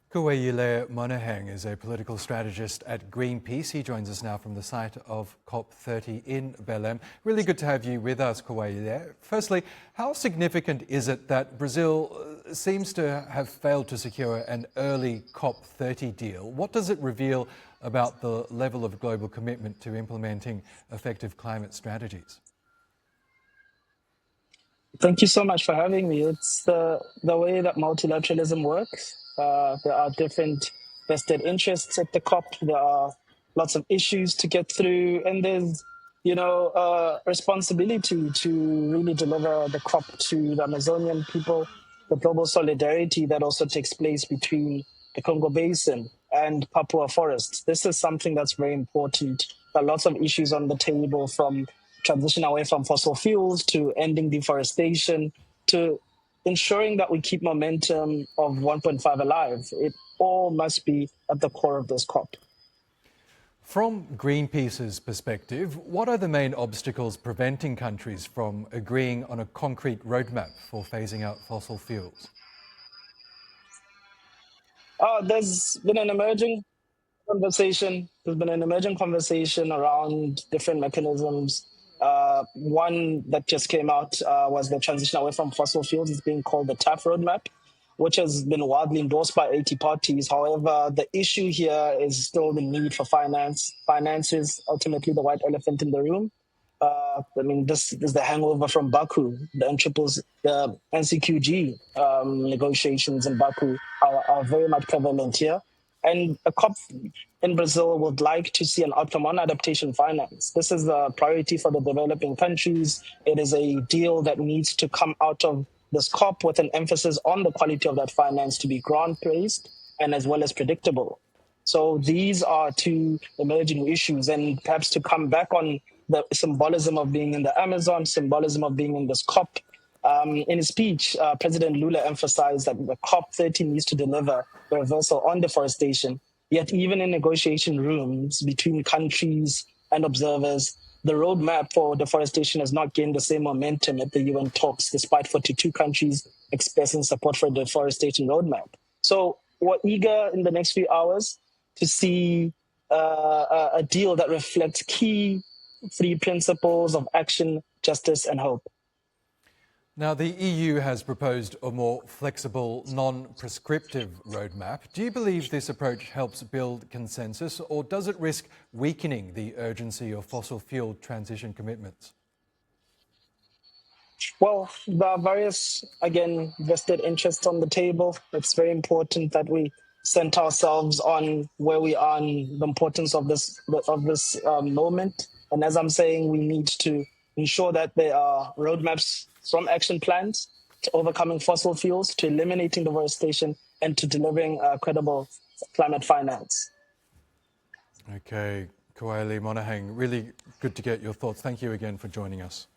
Koaile Monaheng is a political strategist at Greenpeace. He joins us now from the site of COP30 in Belém. Really good to have you with us, Koaile. Firstly, how significant is it that Brazil seems to have failed to secure an early COP30 deal? What does it reveal about the level of global commitment to implementing effective climate strategies? Thank you so much for having me. It's the way that multilateralism works. There are different vested interests at the COP. There are lots of issues to get through, and there's, responsibility to really deliver the COP to the Amazonian people, the global solidarity that also takes place between the Congo Basin and Papua forests. This is something that's very important. There are lots of issues on the table, from transition away from fossil fuels to ending deforestation to ensuring that we keep momentum of 1.5 alive. It all must be at the core of this COP. From Greenpeace's perspective, what are the main obstacles preventing countries from agreeing on a concrete roadmap for phasing out fossil fuels? There's been an emerging conversation. There's been an emerging conversation around different mechanisms. One that just came out was the transition away from fossil fuels. It's being called the TAF roadmap, which has been widely endorsed by 80 parties. However, the issue here is still the need for finance. Finance is ultimately the white elephant in the room. This is the hangover from Baku. The NCQG negotiations in Baku are very much prevalent here. And a COP in Brazil would like to see an outcome on adaptation finance. This is the priority for the developing countries. It is a deal that needs to come out of this COP with an emphasis on the quality of that finance to be grant-based and as well as predictable. So these are two emerging issues, and perhaps to come back on the symbolism of being in the Amazon, symbolism of being in this COP. In his speech, President Lula emphasized that the COP30 needs to deliver a reversal on deforestation. Yet even in negotiation rooms between countries and observers, the roadmap for deforestation has not gained the same momentum at the UN talks, despite 42 countries expressing support for a deforestation roadmap. So we're eager in the next few hours to see a deal that reflects key three principles of action, justice, and hope. Now, the EU has proposed a more flexible, non-prescriptive roadmap. Do you believe this approach helps build consensus, or does it risk weakening the urgency of fossil fuel transition commitments? Well, there are various, vested interests on the table. It's very important that we center ourselves on where we are and the importance of this moment. And as I'm saying, we need to ensure that there are roadmaps from action plans to overcoming fossil fuels, to eliminating deforestation, and to delivering credible climate finance. Okay, Koaile Monaheng, really good to get your thoughts. Thank you again for joining us.